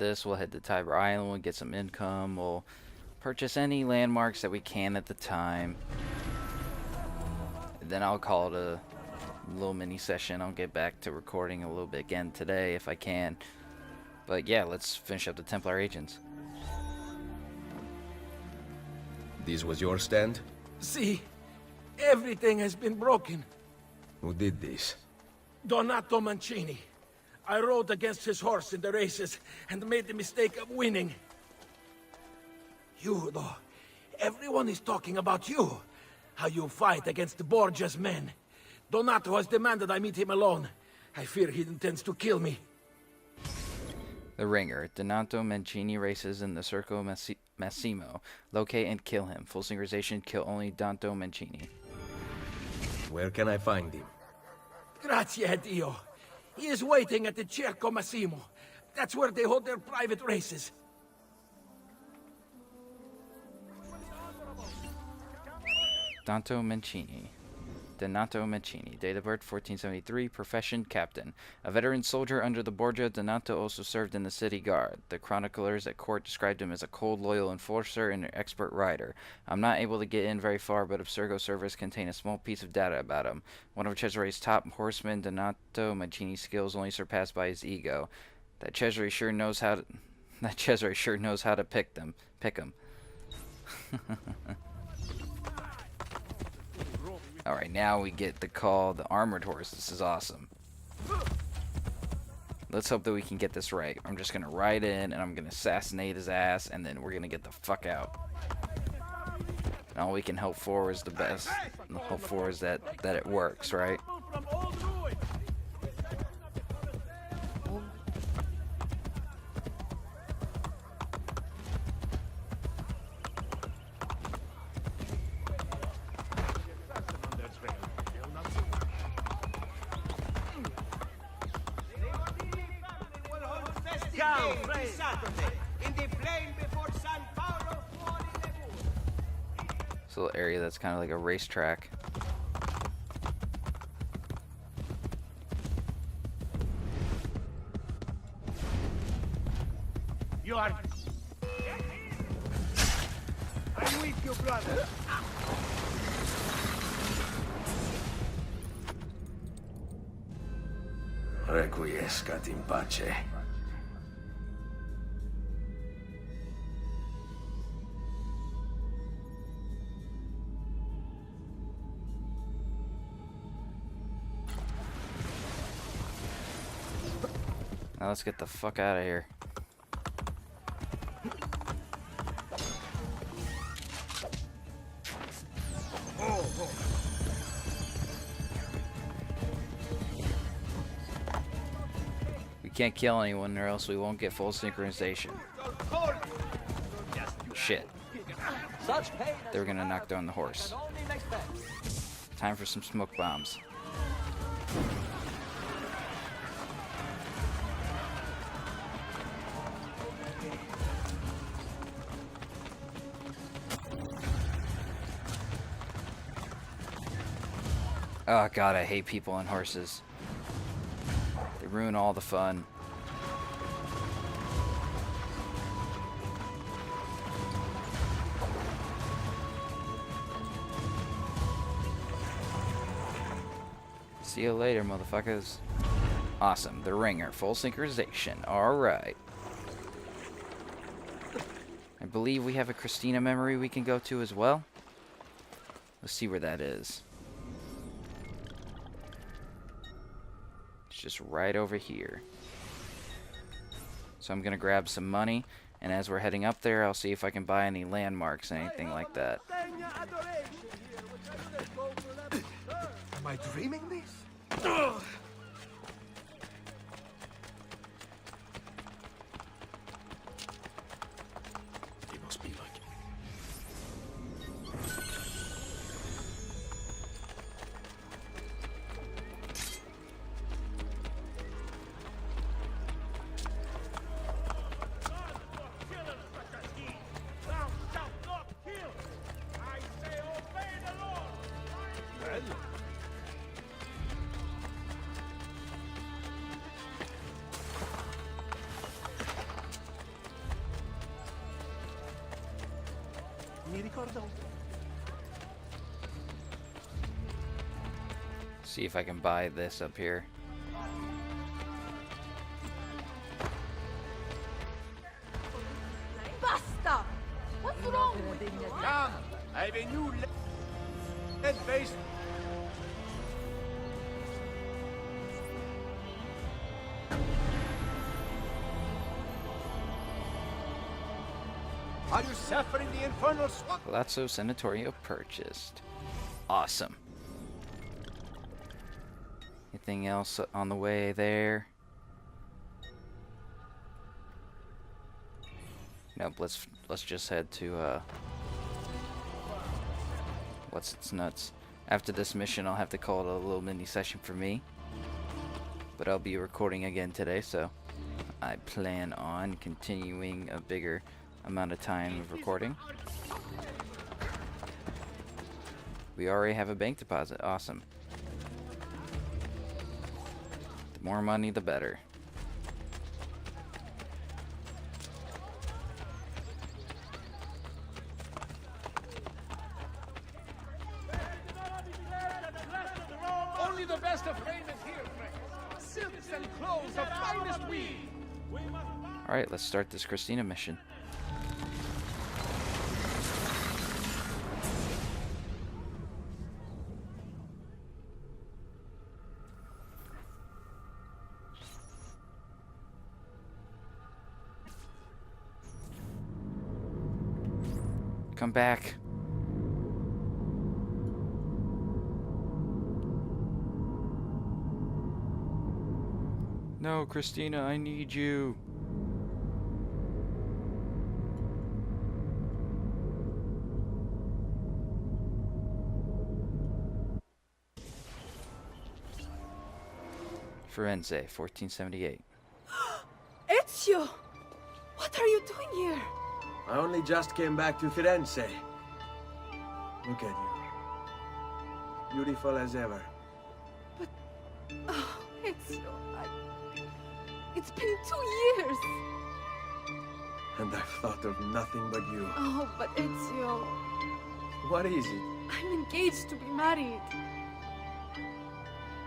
this, we'll head to Tiber Island, we'll get some income, we'll purchase any landmarks that we can at the time. And then I'll call it a little mini session. I'll get back to recording a little bit again today if I can. But yeah, let's finish up the Templar agents. This was your stand? See, everything has been broken. Who did this? Donato Mancini. I rode against his horse in the races and made the mistake of winning. You, though, everyone is talking about you. How you fight against the Borgia's men. Donato has demanded I meet him alone. I fear he intends to kill me. The Ringer. Donato Mancini races in the Circo Massimo. Locate and kill him. Full synchronization. Kill only Donato Mancini. Where can I find him? Grazie a Dio. He is waiting at the Circo Massimo. That's where they hold their private races. Donato Mancini. Donato Mancini. Date of birth 1473. Profession captain. A veteran soldier under the Borgia, Donato also served in the city guard. The chroniclers at court described him as a cold, loyal enforcer and an expert rider. I'm not able to get in very far, but Abstergo servers contain a small piece of data about him. One of Cesare's top horsemen, Donato Mancini's skills only surpassed by his ego. That Cesare sure knows how to pick him. Alright, now we get the call, the armored horse. This is awesome. Let's hope that we can get this right. I'm just going to ride in, and I'm going to assassinate his ass, and then we're going to get the fuck out. And all we can hope for is the best. And hope for is that it works, right? This little area that's kind of like a racetrack. You are. I'm with you, brother. Requiescat in pace. Now let's get the fuck out of here. We can't kill anyone or else we won't get full synchronization. Shit. They were gonna knock down the horse. Time for some smoke bombs. Oh god, I hate people on horses. They ruin all the fun. See you later, motherfuckers. Awesome, the Ringer, full synchronization. Alright. I believe we have a Christina memory we can go to as well. Let's see where that is. Just right over here. So I'm gonna grab some money, and as we're heading up there, I'll see if I can buy any landmarks, anything like that. Am I dreaming this? It must be like it. Mi ricordo. See if I can buy this up here. Basta! What's wrong with you? Come! I have a new lead base. Are you suffering the infernal swamp? Palazzo Senatorio purchased. Awesome. Anything else on the way there? Nope, let's just head to what's its nuts. After this mission I'll have to call it a little mini session for me. But I'll be recording again today, so I plan on continuing a bigger amount of time of recording. We already have a bank deposit. Awesome. The more money, the better. Only the best of raiment here, friends. Silks and clothes of finest weave. Alright, let's start this Christina mission. Come back. No, Christina, I need you. Firenze, 1478. Ezio! What are you doing here? I only just came back to Firenze. Look at you. Beautiful as ever. Oh, Ezio, it's been 2 years. And I've thought of nothing but you. Oh, but Ezio, What is it? I'm engaged to be married.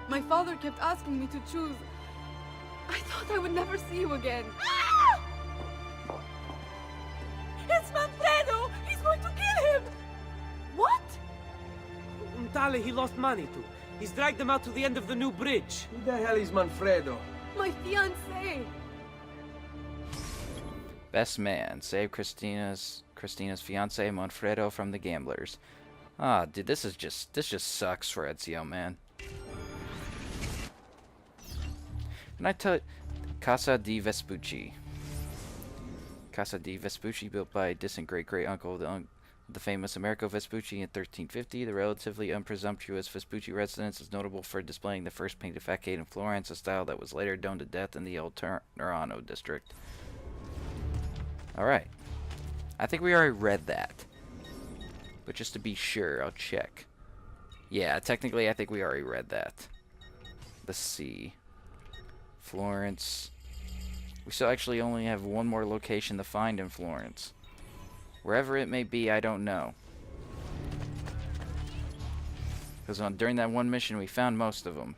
My father kept asking me to choose. I thought I would never see you again. Ah! It's Manfredo! He's going to kill him! What? Tale he lost money to. He's dragged them out to the end of the new bridge. Who the hell is Manfredo? My fiancé! Best man, save Christina's fiance Manfredo from the gamblers. Ah, dude, this just sucks for Ezio, man. And I tell Casa di Vespucci. Casa di Vespucci, built by distant great-great-uncle of the famous Americo Vespucci in 1350. The relatively unpresumptuous Vespucci residence is notable for displaying the first painted facade in Florence, a style that was later done to death in the old Turano district. Alright. I think we already read that. But just to be sure, I'll check. Yeah, technically I think we already read that. Let's see. Florence. We still actually only have one more location to find in Florence. Wherever it may be, I don't know. Because during that one mission, we found most of them.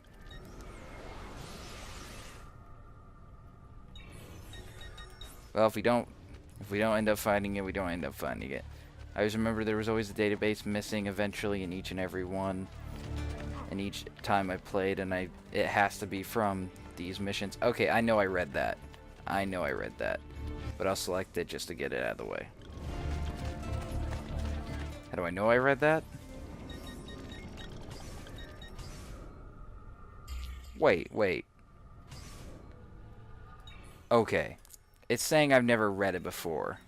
Well, if we don't end up finding it, we don't end up finding it. I always remember there was always a database missing eventually in each and every one. And each time I played, and it has to be from these missions. Okay, I know I read that. I know I read that. But I'll select it just to get it out of the way. How do I know I read that? Wait. Okay. It's saying I've never read it before.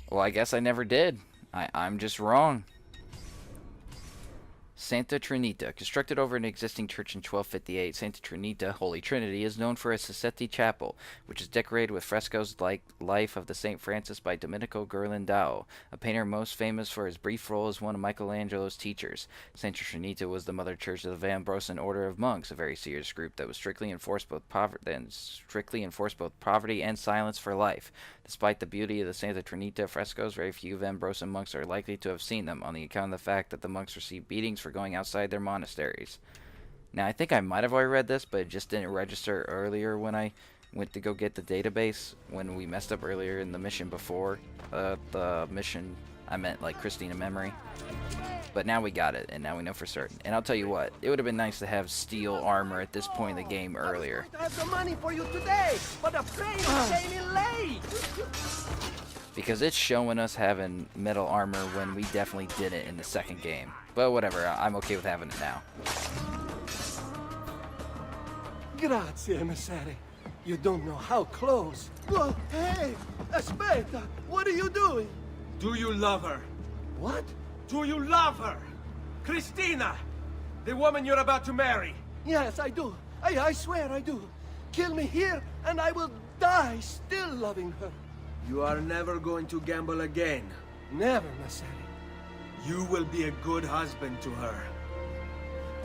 Well, I guess I never did. I'm just wrong. Santa Trinita. Constructed over an existing church in 1258, Santa Trinita, Holy Trinity, is known for its Sassetti Chapel, which is decorated with frescoes like Life of the St. Francis by Domenico Ghirlandaio, a painter most famous for his brief role as one of Michelangelo's teachers. Santa Trinita was the mother church of the Van Brosen Order of Monks, a very serious group that was strictly enforced both poverty and silence for life. Despite the beauty of the Santa Trinita frescoes, very few Van Brosen monks are likely to have seen them, on the account of the fact that the monks received beatings for going outside their monasteries. Now, I think I might have already read this, but it just didn't register earlier when I went to go get the database, when we messed up earlier in the mission before the mission. I meant like Christina memory. But now we got it, and now we know for certain. And I'll tell you what, it would have been nice to have steel armor at this point in the game earlier. I have the money for you today, but the plane came in late. Because it's showing us having metal armor when we definitely didn't in the second game. But whatever, I'm okay with having it now. Grazie, emissary. You don't know how close. Whoa, hey, aspetta. What are you doing? Do you love her? What? Do you love her? Christina, the woman you're about to marry. Yes, I do. I swear I do. Kill me here, and I will die still loving her. You are never going to gamble again. Never, Mancini. You will be a good husband to her.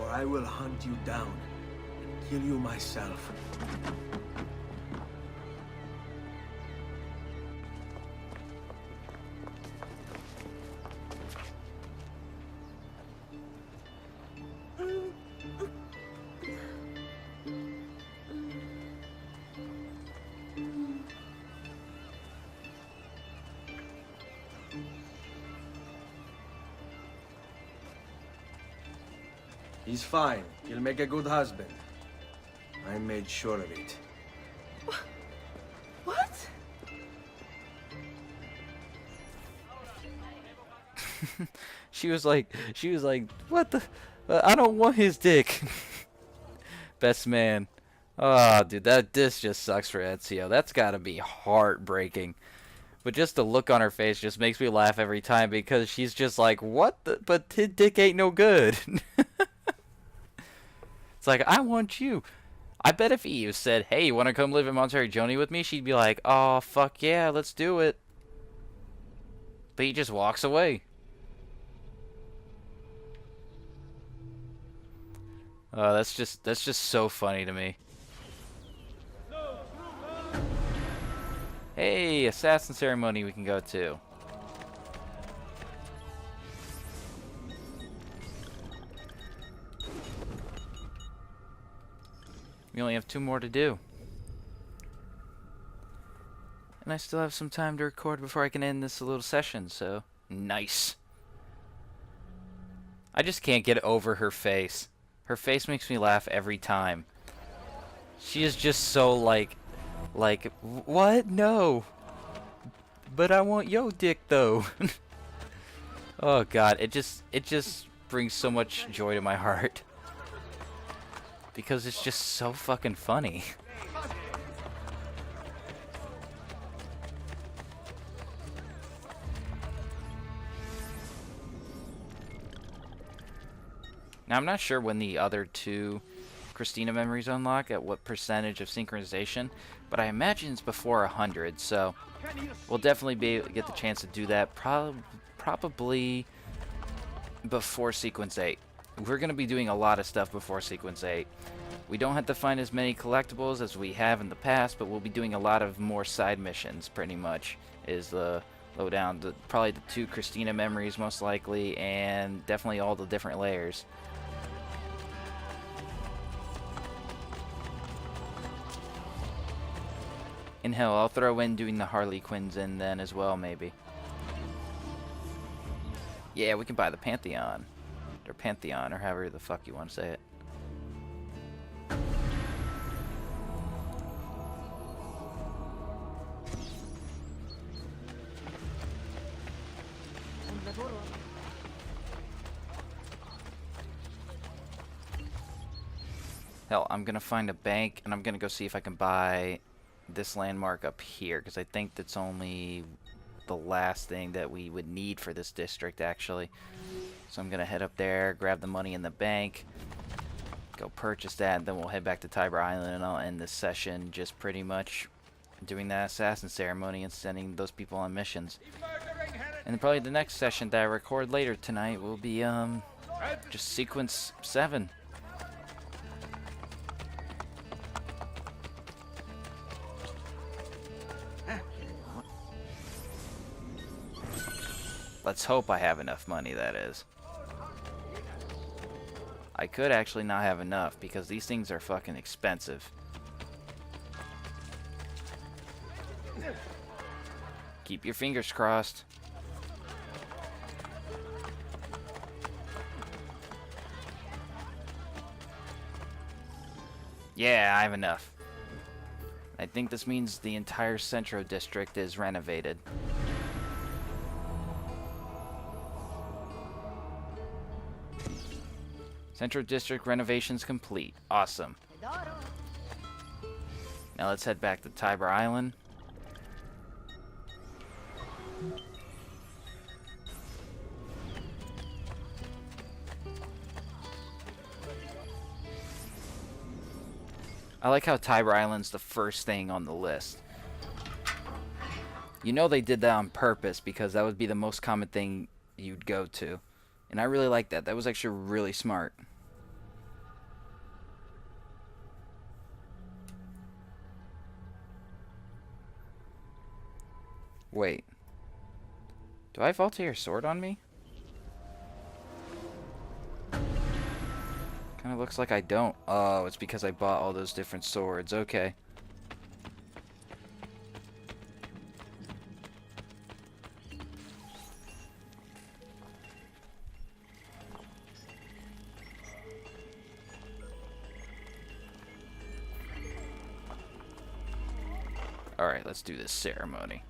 Or I will hunt you down and kill you myself. He's fine. He'll make a good husband. I made sure of it. What? She was like, what the? I don't want his dick. Best man. Oh, dude, this just sucks for Ezio. That's gotta be heartbreaking. But just the look on her face just makes me laugh every time, because she's just like, what the? But his dick ain't no good. It's like, I want you. I bet if Eve said, hey, you want to come live in Monterey Joni with me? She'd be like, oh, fuck yeah, let's do it. But he just walks away. Oh, that's just so funny to me. Hey, assassin ceremony we can go to. We only have 2 more to do. And I still have some time to record before I can end this little session, so nice. I just can't get over her face. Her face makes me laugh every time. She is just so like, what? No. But I want yo dick though. Oh god, it just brings so much joy to my heart. Because it's just so fucking funny. Now, I'm not sure when the other 2 Christina memories unlock, at what percentage of synchronization, but I imagine it's before 100, so we'll definitely get the chance to do that probably before Sequence 8. We're going to be doing a lot of stuff before Sequence 8. We don't have to find as many collectibles as we have in the past, but we'll be doing a lot of more side missions, pretty much, is the lowdown. Probably the 2 Christina memories, most likely, and definitely all the different layers. And hell, I'll throw in doing the Harley Quinns in then as well, maybe. Yeah, we can buy the Pantheon. Or Pantheon, or however the fuck you want to say it. Hell, I'm gonna find a bank, and I'm gonna go see if I can buy this landmark up here, because I think that's only the last thing that we would need for this district, actually. So I'm going to head up there, grab the money in the bank, go purchase that, and then we'll head back to Tiber Island, and I'll end this session just pretty much doing that assassin ceremony and sending those people on missions. And then probably the next session that I record later tonight will be just sequence 7. Let's hope I have enough money, that is. I could actually not have enough because these things are fucking expensive. Keep your fingers crossed. Yeah, I have enough. I think this means the entire Centro District is renovated. Centro District renovations complete. Awesome. Now let's head back to Tiber Island. I like how Tiber Island's the first thing on the list. You know they did that on purpose because that would be the most common thing you'd go to. And I really like that. That was actually really smart. Wait. Do I have Altair Sword on me? Kinda looks like I don't. Oh, it's because I bought all those different swords. Okay. Alright, let's do this ceremony.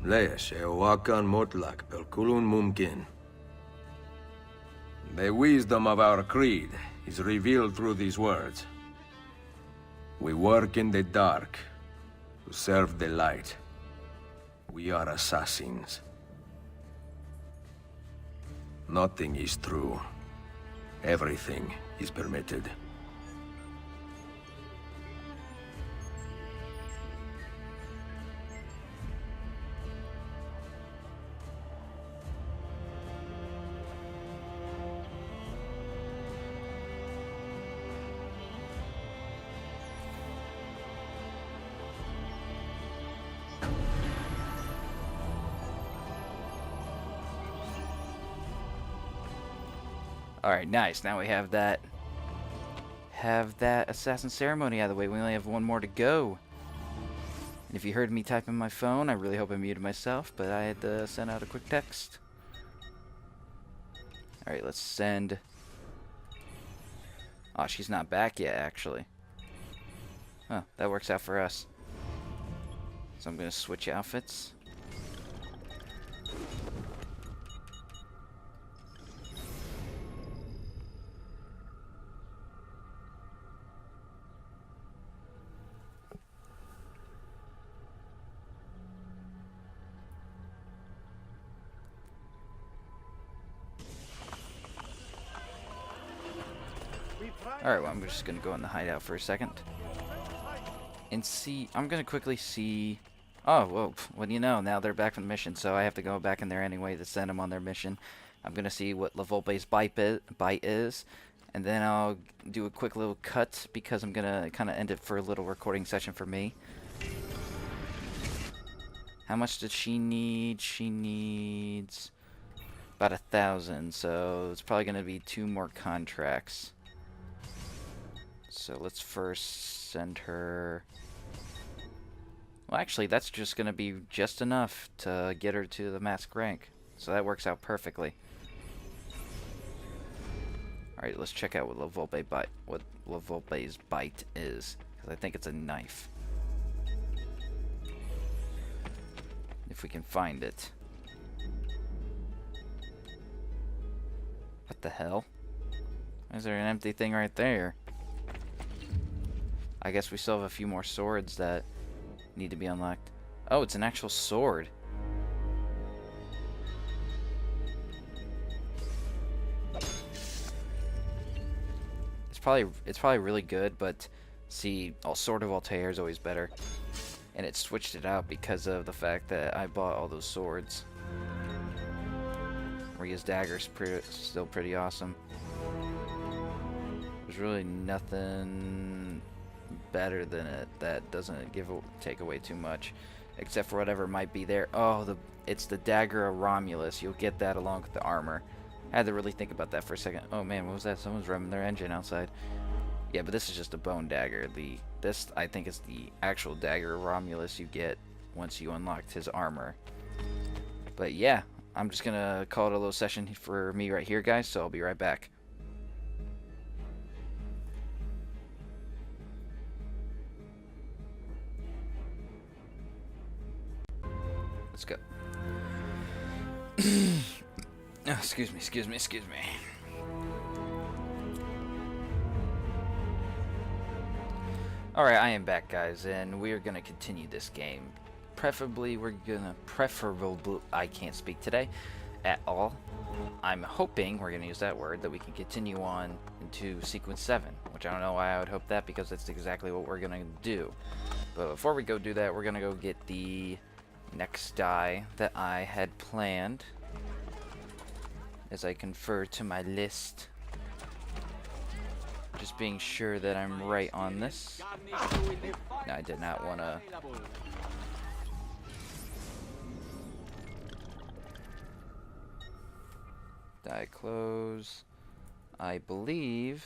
ليش Eowakan Motlak Belkulun Mumkin. The wisdom of our creed is revealed through these words. We work in the dark to serve the light. We are assassins. Nothing is true. Everything is permitted. Alright, nice. Now we have that assassin ceremony out of the way. We only have one more to go. And if you heard me type in my phone, I really hope I muted myself, but I had to send out a quick text. Alright, let's send... Oh, she's not back yet, actually. Huh, that works out for us. So I'm going to switch outfits. Alright, well, I'm just going to go in the hideout for a second. And see... I'm going to quickly see... Oh, whoa. What do you know? Now they're back from the mission, so I have to go back in there anyway to send them on their mission. I'm going to see what La Volpe's bite is. And then I'll do a quick little cut, because I'm going to kind of end it for a little recording session for me. How much does she need? She needs about 1,000, so it's probably going to be 2 more contracts. So let's first send her... Well, actually, that's just going to be just enough to get her to the mask rank. So that works out perfectly. Alright, let's check out what La Volpe's bite is. Because I think it's a knife. If we can find it. What the hell? Is there an empty thing right there? I guess we still have a few more swords that need to be unlocked. Oh, it's an actual sword. It's probably really good, but see, Sword of Altair is always better. And it switched it out because of the fact that I bought all those swords. Rhea's dagger's still pretty awesome. There's really nothing better than it that doesn't take away too much, except for whatever might be there. Oh, it's the dagger of Romulus. You'll get that along with the armor. I had to really think about that for a second. Oh man, what was that? Someone's revving their engine outside. Yeah, but this is just a bone dagger. This I think is the actual dagger of Romulus you get once you unlocked his armor. But yeah, I'm just gonna call it a little session for me right here, guys. So I'll be right back. Let's go. Oh, excuse me. Alright, I am back, guys, and we are going to continue this game. Preferably, I can't speak today at all. I'm hoping, we're going to use that word, that we can continue on into Sequence 7, which I don't know why I would hope that, because that's exactly what we're going to do. But before we go do that, we're going to go get the next die that I had planned. As I confer to my list. Just being sure that I'm right on this. No, I did not want to. Die close. I believe.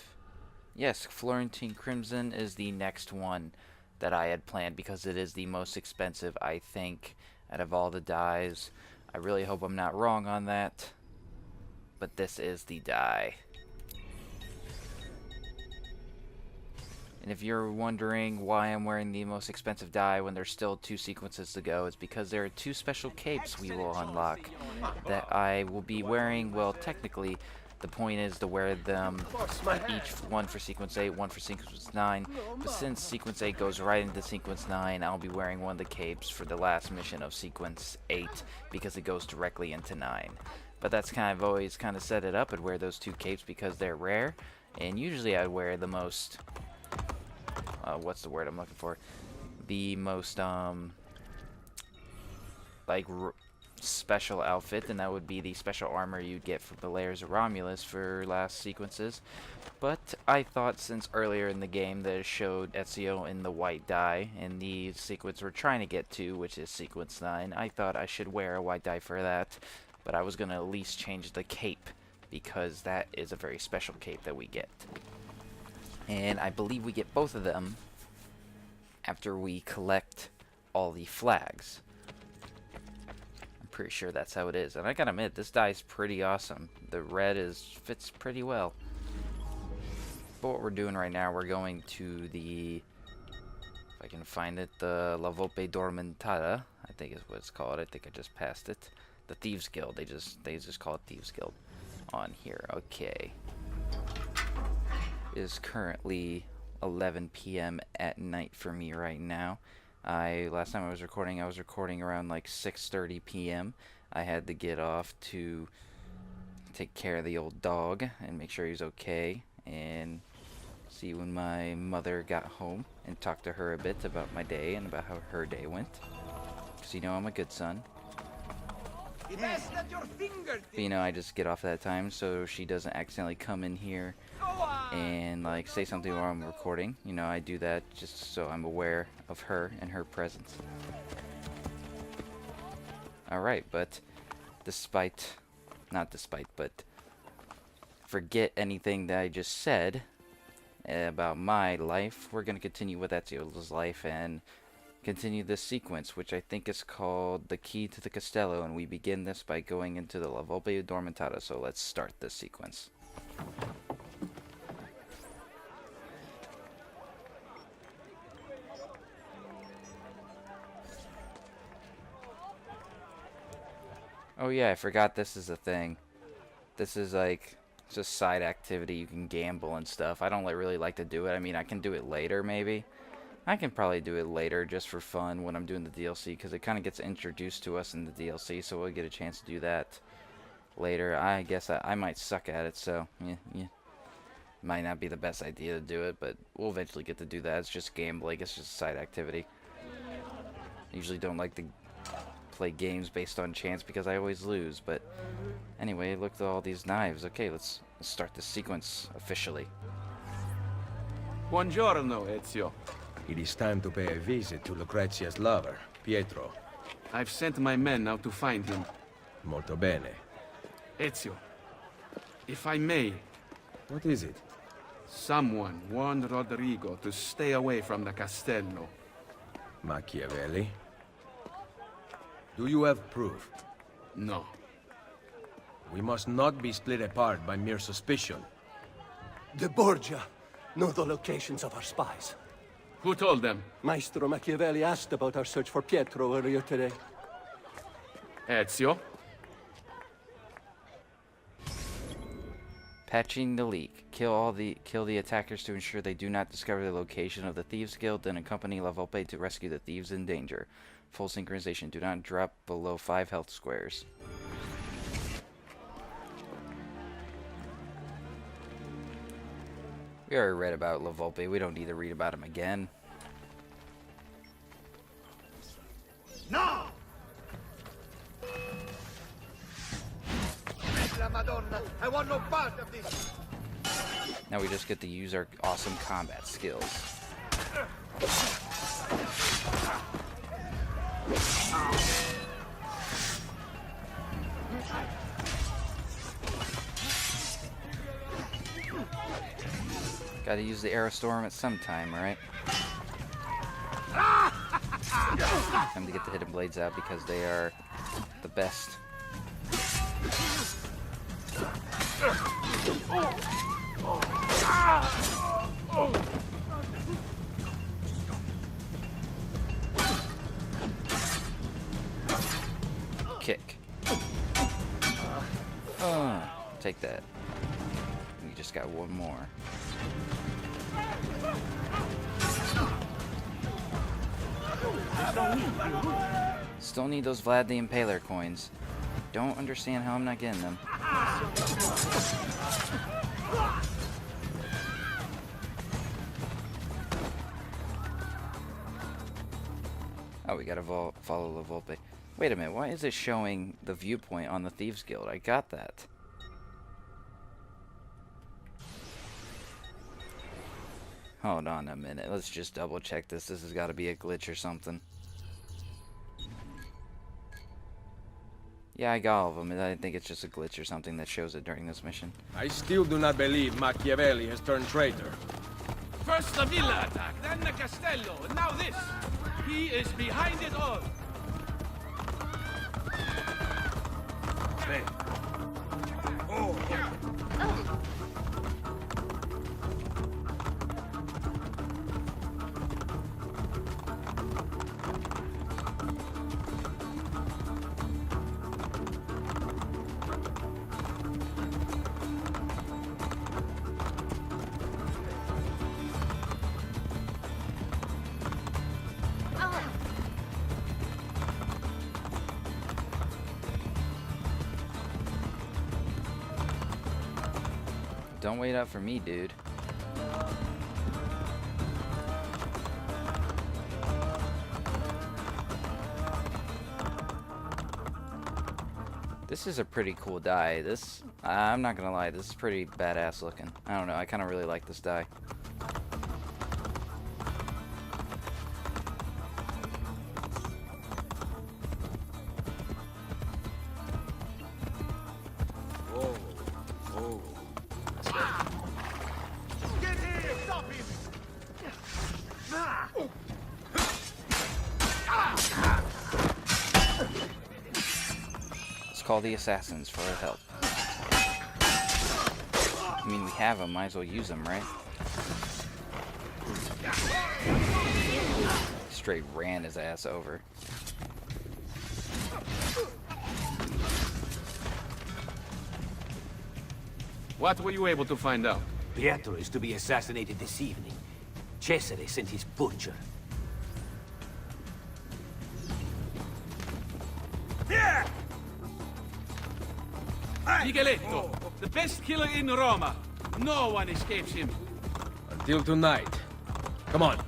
Yes, Florentine Crimson is the next one that I had planned because it is the most expensive, I think, out of all the dies. I really hope I'm not wrong on that. But this is the die. And if you're wondering why I'm wearing the most expensive die when there's still 2 sequences to go, it's because there are 2 special capes we will unlock that I will be wearing. Well, technically, the point is to wear them each one for Sequence 8, one for Sequence 9. But since Sequence 8 goes right into Sequence 9, I'll be wearing one of the capes for the last mission of Sequence 8 because it goes directly into 9. But that's always set it up. I'd wear those 2 capes because they're rare, and usually I'd wear the most, what's the word I'm looking for? The most, special outfit, and that would be the special armor you get from the layers of Romulus for last sequences. But I thought since earlier in the game that it showed Ezio in the white dye, in the sequence we're trying to get to, which is Sequence 9, I thought I should wear a white dye for that. But I was going to at least change the cape, because that is a very special cape that we get. And I believe we get both of them after we collect all the flags. I'm pretty sure that's how it is. And I gotta admit, this die is pretty awesome. The red fits pretty well. But what we're doing right now, we're going to the, if I can find it, the La Volpe Dormentata, I think is what it's called. I think I just passed it. The Thieves Guild. They just call it Thieves Guild on here. Okay. It is currently 11 p.m. at night for me right now. Last time I was recording around like 6:30 p.m. I had to get off to take care of the old dog and make sure he's okay, and see when my mother got home and talk to her a bit about my day and about how her day went. Because you know I'm a good son. But I just get off that time so she doesn't accidentally come in here and like say something while I'm recording. I do that just so I'm aware of her and her presence. Alright, but forget anything that I just said about my life. We're going to continue with Ezio's life and continue this sequence, which I think is called The Key to the Castello, and we begin this by going into the La Volpe Dormentata, so let's start this sequence. Oh yeah, I forgot this is a thing. This is like It's just side activity. You can gamble and stuff. I don't really like to do it. I mean, I can do it later, maybe. I can probably do it later just for fun when I'm doing the DLC, because it kind of gets introduced to us in the DLC, so we'll get a chance to do that later. I guess I might suck at it, so yeah. Might not be the best idea to do it, but we'll eventually get to do that. It's just gambling. It's just a side activity. I usually don't like to play games based on chance because I always lose, but anyway, look at all these knives. Okay, let's start this sequence officially. Buongiorno, Ezio. It is time to pay a visit to Lucrezia's lover, Pietro. I've sent my men out to find him. Molto bene. Ezio, if I may, What is it? someone warned Rodrigo to stay away from the castello. Machiavelli? Do you have proof? No. We must not be split apart by mere suspicion. The Borgia know the locations of our spies. Who told them? Maestro Machiavelli asked about our search for Pietro earlier today. Ezio? Patching the leak. Kill the attackers to ensure they do not discover the location of the Thieves Guild, then accompany La Volpe to rescue the thieves in danger. Full synchronization. Do not drop below 5 health squares. We already read about La Volpe. We don't need to read about him again. No! La Madonna, I want no part of this! Now we just get to use our awesome combat skills. Gotta use the Aerostorm at some time, right? Time to get the hidden blades out because they are the best. Kick. Take that. We just got one more. Still need those Vlad the Impaler coins. Don't understand how I'm not getting them. Oh, we gotta follow La Volpe. Wait a minute, why is it showing the viewpoint on the Thieves Guild? I got that. Hold on a minute, let's just double check this. This has got to be a glitch or something. Yeah, I got all of them, and I think it's just a glitch or something that shows it during this mission. I still do not believe Machiavelli has turned traitor. First the villa attack, then the castello, and now this. He is behind it all. Don't wait up for me, dude. This is a pretty cool die. This, I'm not gonna lie, this is pretty badass looking. I don't know, I kind of really like this die. Get here! Stop him! Let's call the assassins for help. I mean, we have them, might as well use them, right? Straight ran his ass over. What were you able to find out? Pietro is to be assassinated this evening. Cesare sent his butcher. Migueletto, the best killer in Roma. No one escapes him. Until tonight. Come on.